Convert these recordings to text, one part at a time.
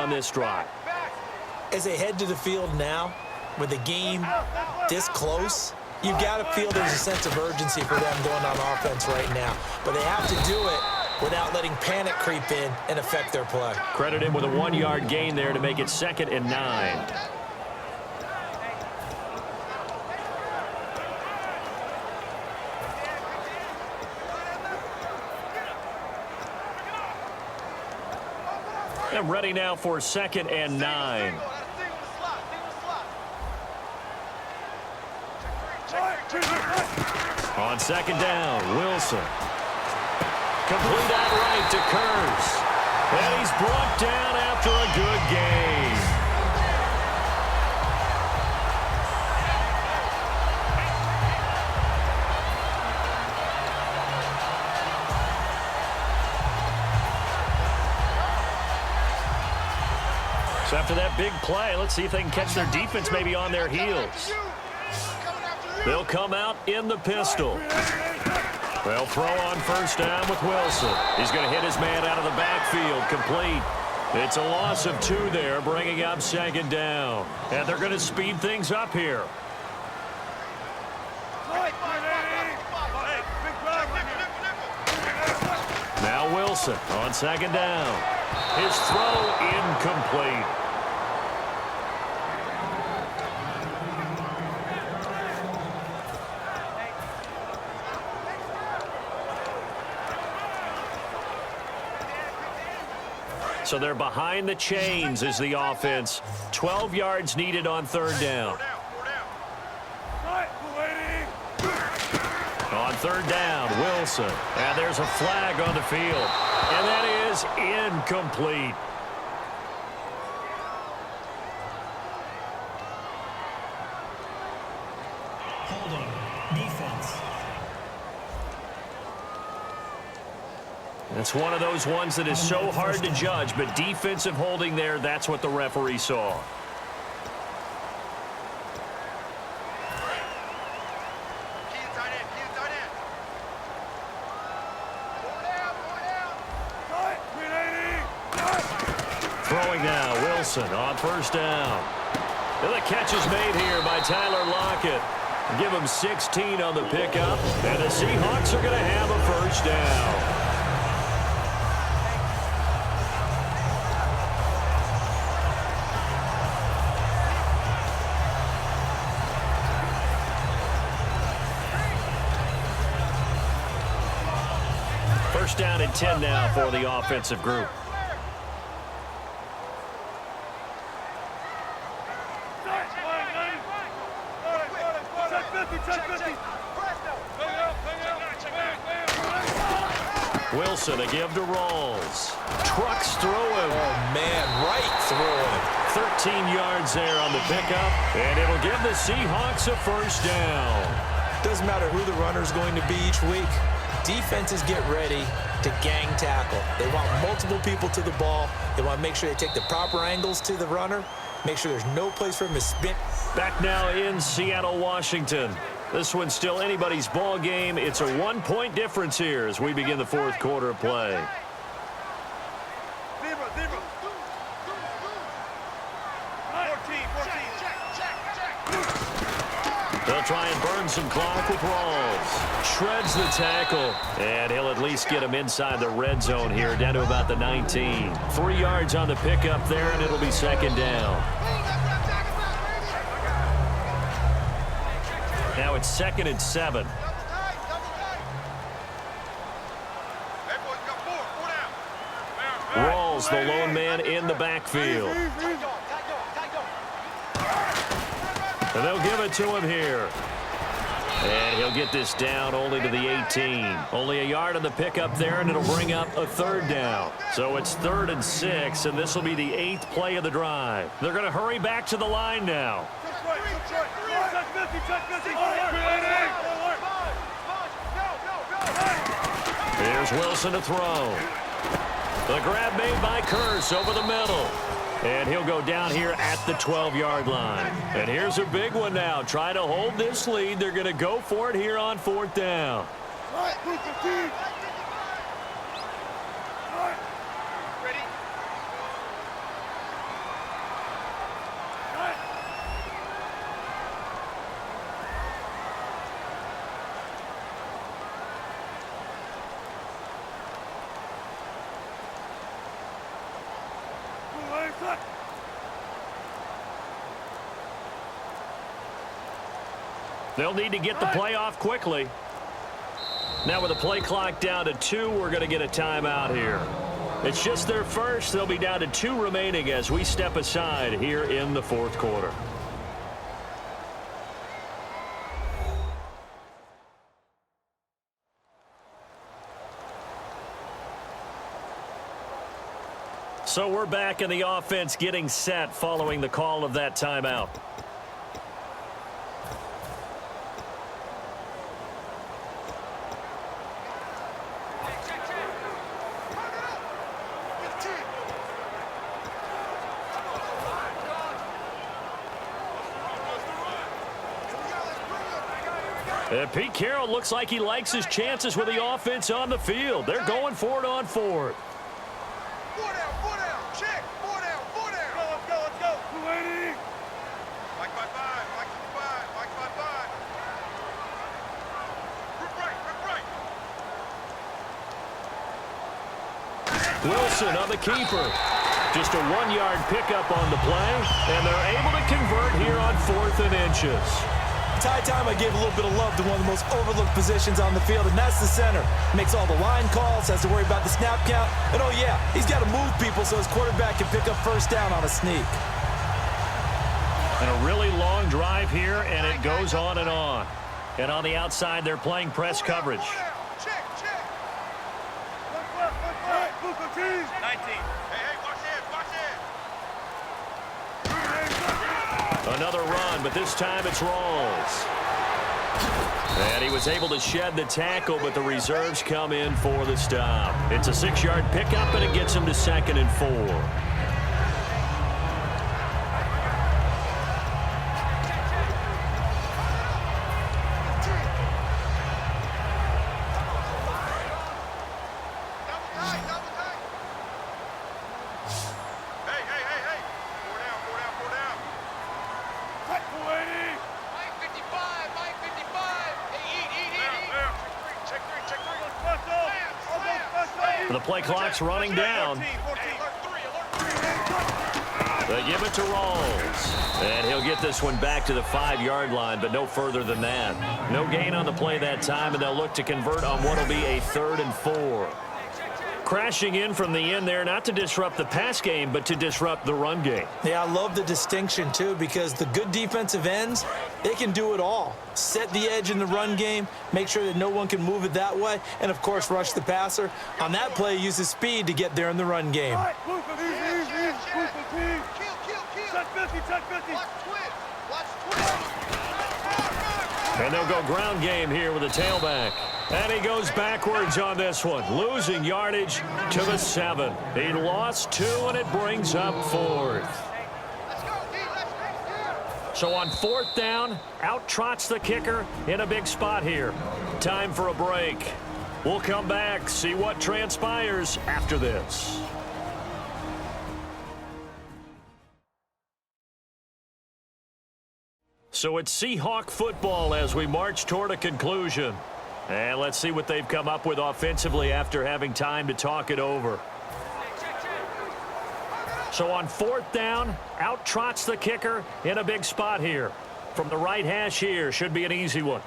on this drive. As they head to the field now, with the game this close, you've got to feel there's a sense of urgency for them going on offense right now. But they have to do it without letting panic creep in and affect their play. Credit him with a 1-yard gain there to make it 2nd and 9. And ready now for 2nd and 9. On 2nd down, Wilson. Complete outright to Kurz. And he's brought down after a good game. So after that big play, let's see if they can catch their defense maybe on their heels. They'll come out in the pistol. They'll throw on 1st down with Wilson. He's going to hit his man out of the backfield, complete. It's a loss of 2 there, bringing up 2nd down. And they're going to speed things up here. Now Wilson on 2nd down. His throw incomplete. So they're behind the chains as the offense. 12 yards needed on 3rd down. On 3rd down, Wilson. And there's a flag on the field. And that is incomplete. Holding. Defense. It's one of those ones that is so hard to judge, but defensive holding there, that's what the referee saw. Throwing now, Wilson on 1st down. And the catch is made here by Tyler Lockett. Give him 16 on the pickup, and the Seahawks are going to have a 1st down. First down and 10 now for the offensive group. Wilson, a give to Rawls. Trucks through him. Oh, man, right through him. 13 yards there on the pickup, and it'll give the Seahawks a 1st down. Doesn't matter who the runner's going to be each week. Defenses get ready to gang tackle. They want multiple people to the ball. They want to make sure they take the proper angles to the runner, make sure there's no place for him to spin. Back now in Seattle, Washington. This one's still anybody's ball game. It's a 1-point difference here as we begin the 4th quarter of play. They'll try and burn some clock with Rawls. Shreds the tackle, and he'll at least get him inside the red zone here, down to about the 19. 3 yards on the pickup there, and it'll be 2nd down. Now it's 2nd and 7. Rawls, the lone man in the backfield. And they'll give it to him here. And he'll get this down only to the 18. Only a yard on the pickup there, and it'll bring up a 3rd down. So it's 3rd and 6, and this will be the 8th play of the drive. They're going to hurry back to the line now. Here's Wilson to throw. The grab made by Kurz over the middle. And he'll go down here at the 12-yard line. And here's a big one now. Try to hold this lead. They're going to go for it here on 4th down. They'll need to get the play off quickly. Now with the play clock down to 2, we're going to get a timeout here. It's just their first. They'll be down to 2 remaining as we step aside here in the fourth quarter. So we're back in the offense getting set following the call of that timeout. And Pete Carroll looks like he likes his chances with the offense on the field. They're going for it on 4th. Wilson on the keeper. Just a 1-yard pickup on the play, and they're able to convert here on 4th and inches. It's high time I gave a little bit of love to one of the most overlooked positions on the field, and that's the center. Makes all the line calls, has to worry about the snap count, and oh yeah, he's got to move people so his quarterback can pick up first down on a sneak. And a really long drive here, and it goes on and on. And on the outside, they're playing press coverage. Another run, but this time it's Rawls. And he was able to shed the tackle, but the reserves come in for the stop. It's a 6-yard pickup, and it gets him to 2nd and 4. The play clock's running down. They give it to Rawls. And he'll get this one back to the 5-yard line, but no further than that. No gain on the play that time, and they'll look to convert on what will be a 3rd and 4. Crashing in from the end there, not to disrupt the pass game, but to disrupt the run game. Yeah, I love the distinction, too, because the good defensive ends, they can do it all. Set the edge in the run game, make sure that no one can move it that way, and, of course, rush the passer. On that play, use his speed to get there in the run game. And they'll go ground game here with a tailback. And he goes backwards on this one, losing yardage to the 7. He lost 2, and it brings up 4th. So on 4th down, out trots the kicker in a big spot here. Time for a break. We'll come back, see what transpires after this. So it's Seahawk football as we march toward a conclusion. And let's see what they've come up with offensively after having time to talk it over. So on 4th down, out trots the kicker in a big spot here. From the right hash here, should be an easy one.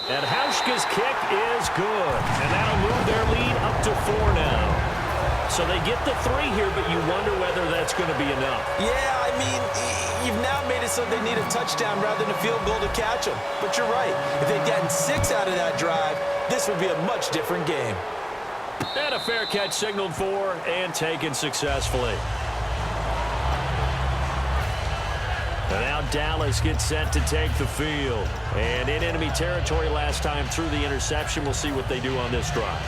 And Hauschka's kick is good. And that'll move their lead up to 4 now. So they get the 3 here, but you wonder whether that's going to be enough. Yeah, I mean, you've now made it so they need a touchdown rather than a field goal to catch them. But you're right. If they'd gotten 6 out of that drive, this would be a much different game. And a fair catch signaled for and taken successfully. And now Dallas gets set to take the field. And in enemy territory last time through the interception. We'll see what they do on this drive.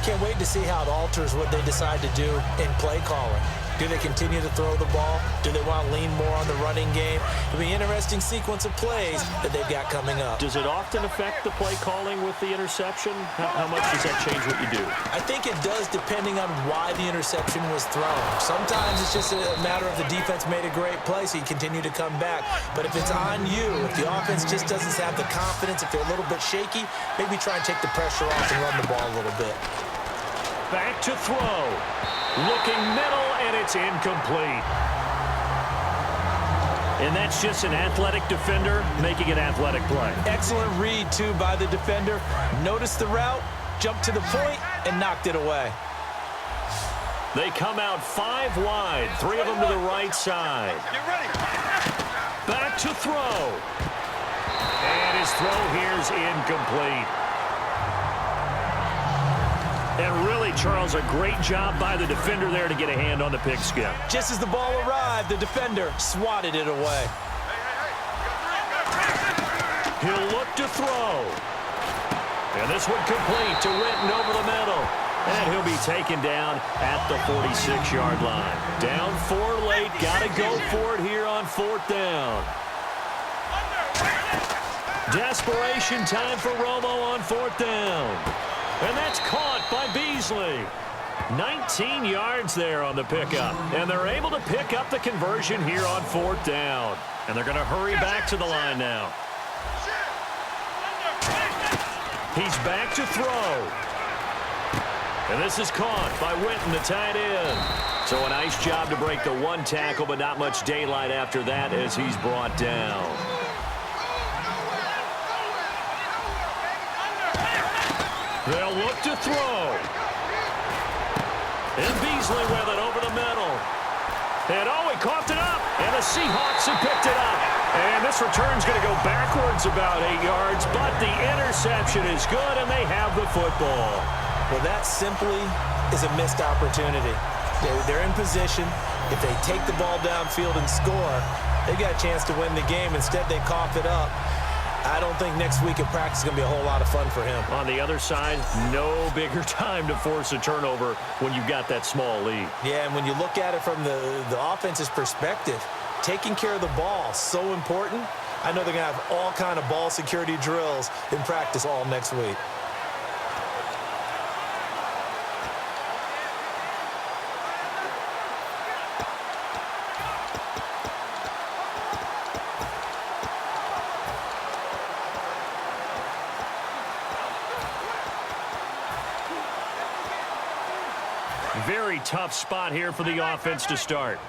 Can't wait to see how it alters what they decide to do in play calling. Do they continue to throw the ball? Do they want to lean more on the running game? It'll be an interesting sequence of plays that they've got coming up. Does it often affect the play calling with the interception? How much does that change what you do? I think it does depending on why the interception was thrown. Sometimes it's just a matter of the defense made a great play, so you continue to come back. But if it's on you, if the offense just doesn't have the confidence, if they're a little bit shaky, maybe try and take the pressure off and run the ball a little bit. Back to throw. Looking middle, and it's incomplete. And that's just an athletic defender making an athletic play. Excellent read, too, by the defender. Noticed the route, jumped to the point, and knocked it away. They come out 5 wide, 3 of them to the right side. Get ready. Back to throw. And his throw here's incomplete. And really, Charles, a great job by the defender there to get a hand on the pigskin. Just as the ball arrived, the defender swatted it away. He'll look to throw. And this one complete to Witten over the middle. And he'll be taken down at the 46-yard line. Down 4 late. Got to go for it here on 4th down. Desperation time for Romo on 4th down. And that's caught by Beasley. 19 yards there on the pickup. And they're able to pick up the conversion here on 4th down. And they're going to hurry back to the line now. He's back to throw. And this is caught by Witten, the tight end. So a nice job to break the 1 tackle, but not much daylight after that as he's brought down. They'll look to throw. And Beasley with it over the middle. And oh, he coughed it up. And the Seahawks have picked it up. And this return's going to go backwards about 8 yards, but the interception is good, and they have the football. Well, that simply is a missed opportunity. They're in position. If they take the ball downfield and score, they got a chance to win the game. Instead, they coughed it up. I don't think next week in practice is going to be a whole lot of fun for him. On the other side, no bigger time to force a turnover when you've got that small lead. Yeah, and when you look at it from the offense's perspective, taking care of the ball, so important. I know they're going to have all kind of ball security drills in practice all next week. Very tough spot here for the offense to start.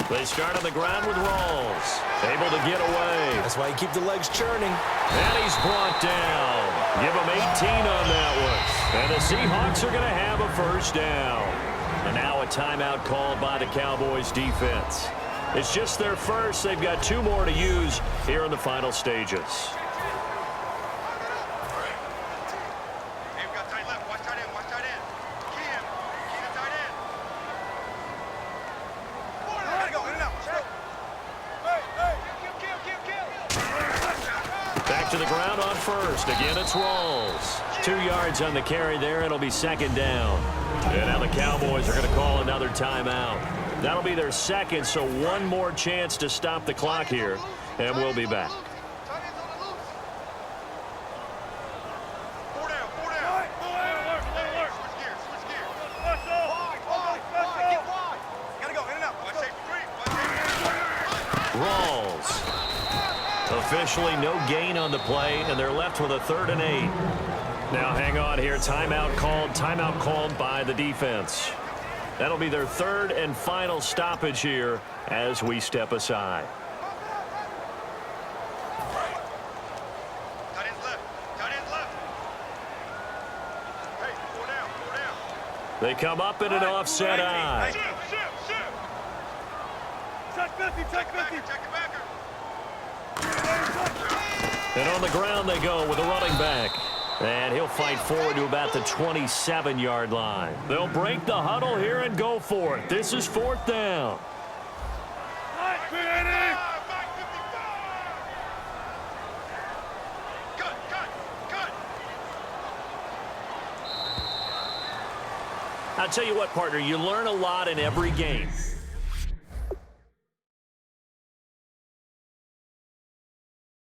They start on the ground with Rawls. Able to get away. That's why you keep the legs churning. And he's brought down. Give him 18 on that one. And the Seahawks are going to have a first down. And now a timeout called by the Cowboys defense. It's just their first. They've got 2 more to use here in the final stages. Back to the ground on first. Again, it's Rawls. 2 yards on the carry there. It'll be 2nd down. And now the Cowboys are going to call another timeout. That'll be their second, so 1 more chance to stop the clock here, and we'll be back. Rawls. Officially no gain on the play, and they're left with a 3rd and 8. Now hang on here. Timeout called by the defense. That'll be their 3rd and final stoppage here as we step aside. Tight ends left. Tight ends left. Hey, 4 down, 4 down. They come up in an offset eye. Shoot. Check 50, check 50. Check it back. And on the ground they go with a running back. And he'll fight forward to about the 27-yard line. They'll break the huddle here and go for it. This is 4th down. I'll tell you what, partner, you learn a lot in every game.